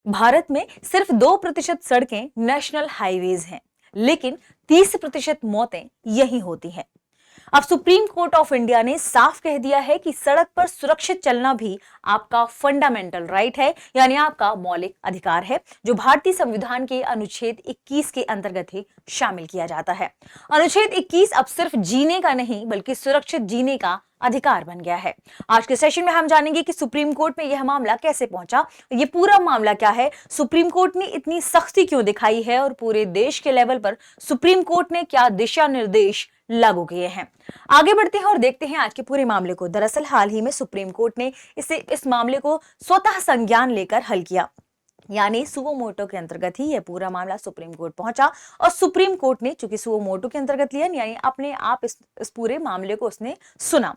भारत में सिर्फ 2% सड़कें नेशनल हाईवेज हैं, लेकिन 30% मौतें यहीं होती हैं। अब सुप्रीम कोर्ट ऑफ इंडिया ने साफ कह दिया है कि सड़क पर सुरक्षित चलना भी आपका फंडामेंटल राइट है, यानी आपका मौलिक अधिकार है, जो भारतीय संविधान के अनुच्छेद 21 के अंतर्गत ही शामिल किया जाता है। अनुच्छेद 21 अब सिर्फ जीने का नहीं बल्कि सुरक्षित जीने का अधिकार बन गया है। आज के सेशन में हम जानेंगे कि सुप्रीम कोर्ट में यह मामला कैसे पहुंचा, ये पूरा मामला क्या है, सुप्रीम कोर्ट ने इतनी सख्ती क्यों दिखाई है और पूरे देश के लेवल पर सुप्रीम कोर्ट ने क्या दिशा निर्देश लागू किए हैं। आगे बढ़ते हैं और देखते हैं आज के पूरे मामले को। दरअसल हाल ही में सुप्रीम कोर्ट ने इस मामले को स्वतः संज्ञान लेकर हल किया, यानी सुओ मोटो के अंतर्गत ही यह पूरा मामला सुप्रीम कोर्ट पहुंचा और सुप्रीम कोर्ट ने चूंकि सुओ मोटो के अंतर्गत लिया, यानी अपने आप इस पूरे मामले को उसने सुना।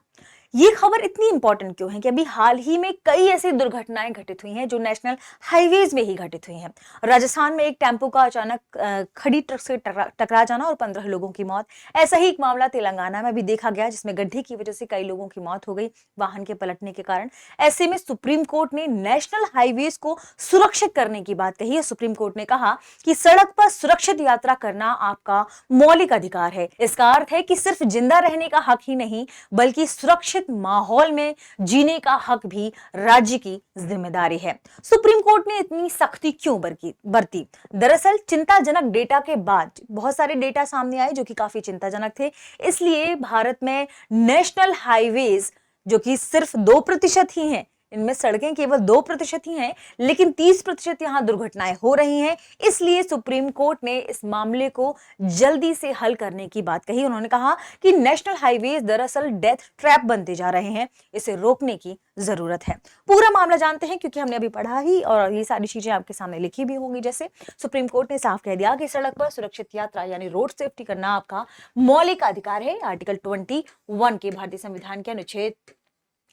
ये खबर इतनी इंपॉर्टेंट क्यों है कि अभी हाल ही में कई ऐसी दुर्घटनाएं घटित हुई हैं जो नेशनल हाईवेज में ही घटित हुई हैं। राजस्थान में एक टेम्पो का अचानक खड़ी ट्रक से टकरा जाना और 15 लोगों की मौत। ऐसा ही एक मामला तेलंगाना में भी देखा गया, जिसमें गड्ढे की वजह से कई लोगों की मौत हो गई वाहन के पलटने के कारण। ऐसे में सुप्रीम कोर्ट ने नेशनल हाईवेज को सुरक्षित करने की बात कही है। सुप्रीम कोर्ट ने कहा कि सड़क पर सुरक्षित यात्रा करना आपका मौलिक अधिकार है। इसका अर्थ है कि सिर्फ जिंदा रहने का हक ही नहीं बल्कि सुरक्षित माहौल में जीने का हक भी राज्य की जिम्मेदारी है। सुप्रीम कोर्ट ने इतनी सख्ती क्यों बरती? दरअसल चिंताजनक डेटा के बाद बहुत सारे डेटा सामने आए जो कि काफी चिंताजनक थे, इसलिए भारत में नेशनल हाईवेज जो कि सिर्फ 2% ही हैं, इनमें सड़कें केवल 2% ही हैं, लेकिन 30% यहां दुर्घटनाएं हो रही हैं। इसलिए सुप्रीम कोर्ट ने इस मामले को जल्दी से हल करने की बात कही। उन्होंने कहा कि नेशनल हाईवेज दरअसल डेथ ट्रैप बनते जा रहे हैं, इसे रोकने की जरूरत है। पूरा मामला जानते हैं क्योंकि हमने अभी पढ़ा ही और ये सारी चीजें आपके सामने लिखी भी होंगी। जैसे सुप्रीम कोर्ट ने साफ कह दिया कि सड़क पर सुरक्षित यात्रा यानी रोड सेफ्टी करना आपका मौलिक अधिकार है। आर्टिकल 21 के भारतीय संविधान के अनुच्छेद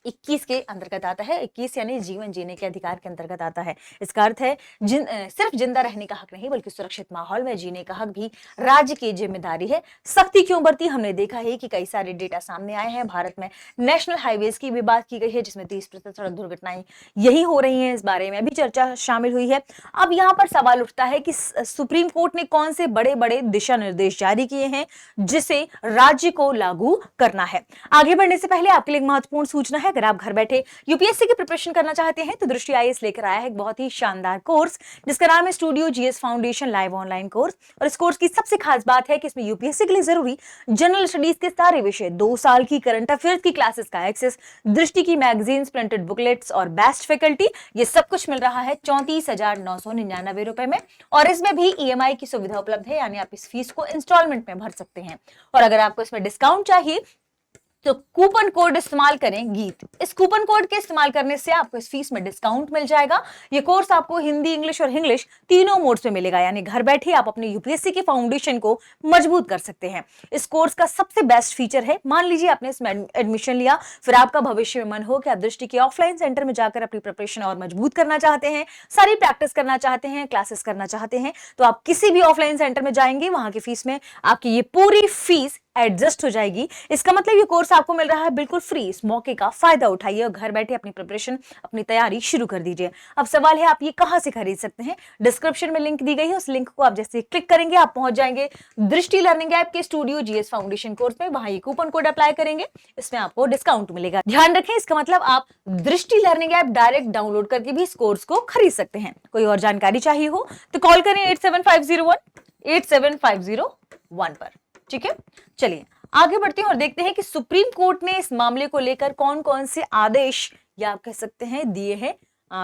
21 के अंतर्गत आता है। 21 यानी जीवन जीने के अधिकार के अंतर्गत आता है। इसका अर्थ है सिर्फ जिंदा रहने का हक नहीं बल्कि सुरक्षित माहौल में जीने का हक भी राज्य की जिम्मेदारी है। सख्ती क्यों बरती? हमने देखा है कि कई सारे डेटा सामने आए हैं। भारत में नेशनल हाईवेज की भी बात की गई है, जिसमें 30% सड़क दुर्घटनाएं यही हो रही हैं। इस बारे में भी चर्चा शामिल हुई है। अब यहाँ पर सवाल उठता है कि सुप्रीम कोर्ट ने कौन से बड़े बड़े दिशा निर्देश जारी किए हैं जिसे राज्य को लागू करना है। आगे बढ़ने से पहले आपके लिए एक महत्वपूर्ण सूचना है। अगर आप घर बैठे यूपीएससी की प्रिपरेशन करना चाहते हैं तो दृष्टि आईएएस लेकर आया है एक बहुत ही शानदार कोर्स जिसका नाम है studio GS foundation live online course. और इस कोर्स की सबसे खास बात है कि इसमें यूपीएससी के लिए जरूरी जनरल स्टडीज के सारे विषय, 2 साल की करंट अफेयर्स की क्लासेस का एक्सेस, दृष्टि की मैगजीन्स, प्रिंटेड बुकलेट्स और बेस्ट फैकल्टी, ये सब कुछ मिल रहा है 34,999 रुपए में। और इसमें भी ईएमआई की सुविधा उपलब्ध है, यानी आप इस फीस को इंस्टॉलमेंट में भर सकते हैं। और अगर आपको इसमें डिस्काउंट चाहिए तो कूपन कोड इस्तेमाल करें गीत। इस कूपन कोड के इस्तेमाल करने से आपको इस फीस में डिस्काउंट मिल जाएगा। ये कोर्स आपको हिंदी, इंग्लिश और इंग्लिश तीनों मोड्स में मिलेगा, यानी घर बैठे आप अपने यूपीएससी के फाउंडेशन को मजबूत कर सकते हैं। इस कोर्स का सबसे बेस्ट फीचर है, मान लीजिए आपने इसमें एडमिशन लिया, फिर आपका भविष्य में मन हो कि आप दृष्टि के ऑफलाइन सेंटर में जाकर अपनी प्रिपरेशन और मजबूत करना चाहते हैं, सारी प्रैक्टिस करना चाहते हैं, क्लासेस करना चाहते हैं, तो आप किसी भी ऑफलाइन सेंटर में जाएंगे, वहां की फीस में आपकी ये पूरी फीस एडजस्ट हो जाएगी। इसका मतलब ये कोर्स आपको मिल रहा है बिल्कुल फ्री। इस मौके का फायदा उठाइए और घर बैठे अपनी प्रिपरेशन, अपनी तैयारी शुरू कर दीजिए। अब सवाल है आप ये कहां से खरीद सकते हैं? डिस्क्रिप्शन में लिंक दी गई है, उस लिंक को आप जैसे क्लिक करेंगे आप पहुंच जाएंगे दृष्टि लर्निंग ऐप के स्टूडियो जीएस फाउंडेशन कोर्स में। वहां ये कूपन कोड अप्लाई करेंगे, इसमें आपको डिस्काउंट मिलेगा। ध्यान रखें, इसका मतलब आप दृष्टि लर्निंग ऐप डायरेक्ट डाउनलोड करके भी इस कोर्स को खरीद सकते हैं। कोई और जानकारी चाहिए हो तो कॉल करें 8750187501 पर। ठीक है, चलिए आगे बढ़ते हैं और देखते हैं कि सुप्रीम कोर्ट ने इस मामले को लेकर कौन कौन से आदेश या आप कह सकते हैं दिए हैं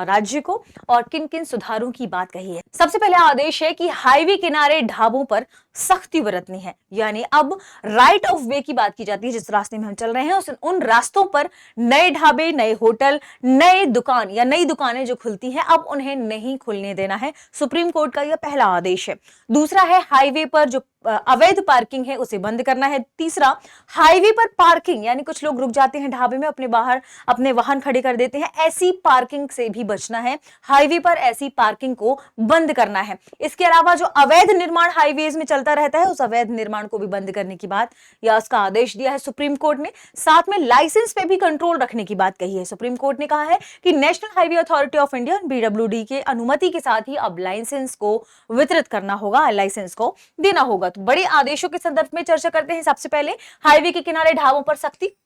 राज्य को और किन किन सुधारों की बात कही है। सबसे पहला आदेश है कि हाईवे किनारे ढाबों पर सख्ती बरतनी है, यानी अब राइट ऑफ वे की बात की जाती है। जिस रास्ते में हम चल रहे हैं उन रास्तों पर नए ढाबे, नए होटल, नए दुकान या नई दुकानें जो खुलती हैं अब उन्हें नहीं खुलने देना है। सुप्रीम कोर्ट का यह पहला आदेश है। दूसरा है हाईवे पर जो अवैध पार्किंग है उसे बंद करना है। तीसरा, हाईवे पर पार्किंग यानी कुछ लोग रुक जाते हैं ढाबे में, अपने बाहर अपने वाहन खड़े कर देते हैं, ऐसी पार्किंग से भी बचना है। हाईवे पर ऐसी पार्किंग को बंद करना है। इसके अलावा जो अवैध निर्माण हाईवेज में चल चलता रहता है, उस अवैध निर्माण को भी बंद करने की बात या उसका आदेश दिया है सुप्रीम कोर्ट ने। साथ में लाइसेंस पे भी कंट्रोल रखने की बात कही है। सुप्रीम कोर्ट ने कहा है कि national highway authority of India PWD के अनुमति के साथ ही अब लाइसेंस को वितरित करना होगा, लाइसेंस को देना होगा। तो बड़े आदेशों के संदर्भ में चर्चा करते हैं। सबसे पहले हाईवे के किनारे ढाबों पर सख्ती।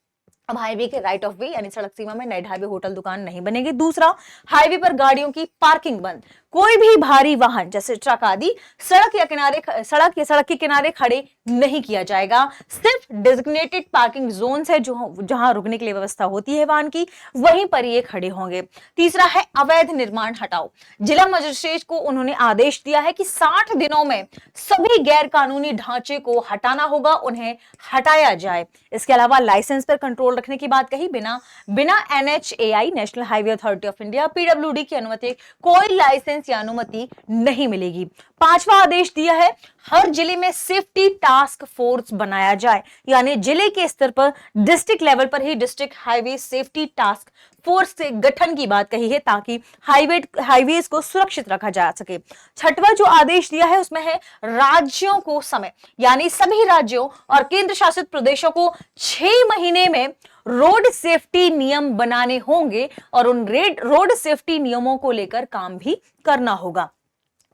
अब हाईवे के राइट ऑफ वे यानी सड़क सीमा में नए ढाबे, होटल, दुकान नहीं बनेंगे। दूसरा, हाईवे पर गाड़ियों की पार्किंग बंद। कोई भी भारी वाहन जैसे ट्रक आदि सड़क के किनारे खड़े नहीं किया जाएगा। सिर्फ डेजिग्नेटेड पार्किंग जोन है जहां रुकने के लिए व्यवस्था होती है वाहन की, वहीं पर ये खड़े होंगे। तीसरा है अवैध निर्माण हटाओ। जिला मजिस्ट्रेट को उन्होंने आदेश दिया है कि 60 दिनों में सभी गैर कानूनी ढांचे को हटाना होगा, उन्हें हटाया जाए। इसके अलावा लाइसेंस पर कंट्रोल रखने की बात कही। बिना NHAI national highway authority of India PWD की अनुमति कोई लाइसेंस या अनुमति नहीं मिलेगी। पांचवा आदेश दिया है, हर जिले में सेफ्टी टास्क फोर्स बनाया जाए, यानी जिले के स्तर पर डिस्ट्रिक्ट लेवल पर ही district highway safety task force के गठन की बात कही है ताकि हाईवेज को सुरक्षित रखा जा सके। छठवां जो आदेश दिया है उसमें है राज्यों को समय, यानी सभी राज्यों और केंद्र शासित प्रदेशों को 6 महीने में रोड सेफ्टी नियम बनाने होंगे और उन रोड सेफ्टी नियमों को लेकर काम भी करना होगा।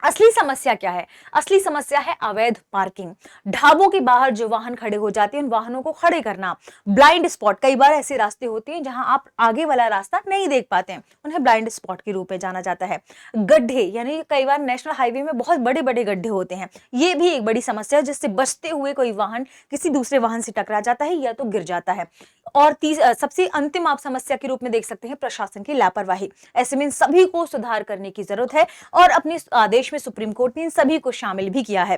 असली समस्या क्या है? असली समस्या है अवैध पार्किंग। ढाबों के बाहर जो वाहन खड़े हो जाते हैं उन वाहनों को खड़े करना। ब्लाइंड स्पॉट, कई बार ऐसे रास्ते होते हैं जहां आप आगे वाला रास्ता नहीं देख पाते हैं, उन्हें ब्लाइंड स्पॉट के रूप में जाना जाता है। गड्ढे, यानी कई बार नेशनल हाईवे में बहुत बड़े बड़े गड्ढे होते हैं, ये भी एक बड़ी समस्या है जिससे बचते हुए कोई वाहन किसी दूसरे वाहन से टकरा जाता है या तो गिर जाता है। और सबसे अंतिम आप समस्या के रूप में देख सकते हैं प्रशासन की लापरवाही। ऐसे में इन सभी को सुधार करने की जरूरत है और अपने आदेश में सुप्रीम कोर्ट ने इन सभी को शामिल भी किया है।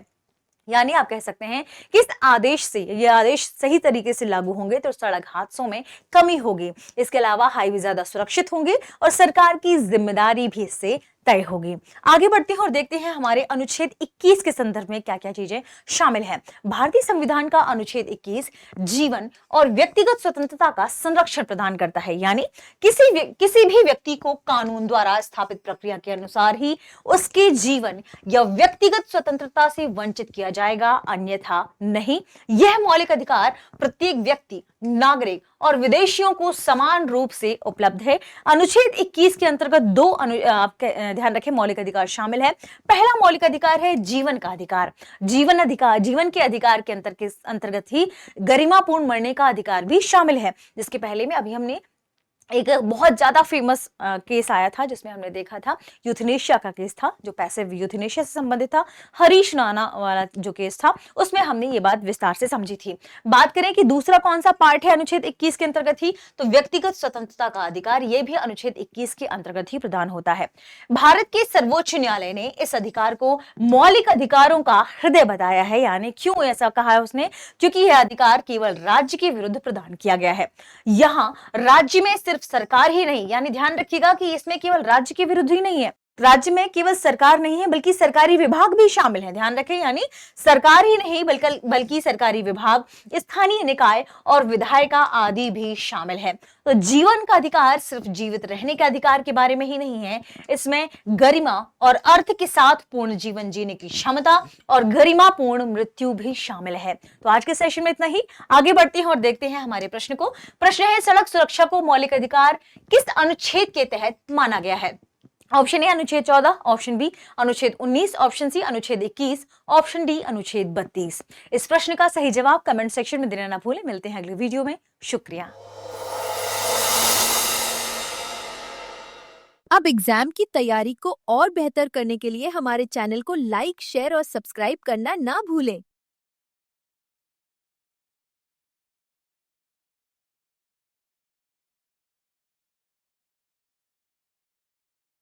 यानी आप कह सकते हैं कि इस आदेश से, ये आदेश सही तरीके से लागू होंगे तो सड़क हादसों में कमी होगी। इसके अलावा हाईवे ज्यादा सुरक्षित होंगे और सरकार की जिम्मेदारी भी इससे तय होगी। आगे बढ़ते हैं और देखते हैं हमारे अनुच्छेद 21 के संदर्भ में क्या क्या चीजें शामिल हैं। भारतीय संविधान का अनुच्छेद 21 जीवन और व्यक्तिगत स्वतंत्रता का संरक्षण प्रदान करता है, यानी किसी भी व्यक्ति को कानून द्वारा स्थापित प्रक्रिया के अनुसार ही उसके जीवन या व्यक्तिगत स्वतंत्रता से वंचित किया जाएगा, अन्यथा नहीं। यह मौलिक अधिकार प्रत्येक व्यक्ति, नागरिक और विदेशियों को समान रूप से उपलब्ध है। अनुच्छेद 21 के अंतर्गत दो ध्यान रखें मौलिक अधिकार शामिल है। पहला मौलिक अधिकार है जीवन का अधिकार। जीवन के अधिकार के अंतर्गत ही गरिमापूर्ण मरने का अधिकार भी शामिल है, जिसके पहले में अभी हमने एक बहुत ज्यादा फेमस केस आया था जिसमें हमने देखा था यूथनेशिया का केस था, जो पैसिव यूथनेशिया से संबंधित था। हरीश नाना वाला जो केस था उसमें हमने ये बात विस्तार से समझी थी। बात करें कि दूसरा कौन सा पार्ट है अनुच्छेद 21 के अंतर्गत ही, तो व्यक्तिगत स्वतंत्रता का अधिकार, यह भी अनुच्छेद 21 के अंतर्गत ही प्रदान होता है। भारत के सर्वोच्च न्यायालय ने इस अधिकार को मौलिक अधिकारों का हृदय बताया है। यानी क्यों ऐसा कहा है उसने? क्योंकि यह अधिकार केवल राज्य के विरुद्ध प्रदान किया गया है। यहाँ राज्य में सिर्फ सरकार ही नहीं, यानी ध्यान रखिएगा कि इसमें केवल राज्य के विरुद्ध ही नहीं है, राज्य में केवल सरकार नहीं है बल्कि सरकारी विभाग भी शामिल है। ध्यान रखें, यानी सरकार ही नहीं बल्कि सरकारी विभाग, स्थानीय निकाय और विधायिका आदि भी शामिल है। तो जीवन का अधिकार सिर्फ जीवित रहने के अधिकार के बारे में ही नहीं है, इसमें गरिमा और अर्थ के साथ पूर्ण जीवन जीने की क्षमता और गरिमापूर्ण मृत्यु भी शामिल है। तो आज के सेशन में इतना ही। आगे बढ़ते हैं और देखते हैं हमारे प्रश्न को। प्रश्न है, सड़क सुरक्षा को मौलिक अधिकार किस अनुच्छेद के तहत माना गया है? ऑप्शन ए अनुच्छेद 14, ऑप्शन बी अनुच्छेद 19, ऑप्शन सी अनुच्छेद 21, ऑप्शन डी अनुच्छेद 32। इस प्रश्न का सही जवाब कमेंट सेक्शन में देना ना भूलें। मिलते हैं अगले वीडियो में। शुक्रिया। अब एग्जाम की तैयारी को और बेहतर करने के लिए हमारे चैनल को लाइक, शेयर और सब्सक्राइब करना ना भूलें।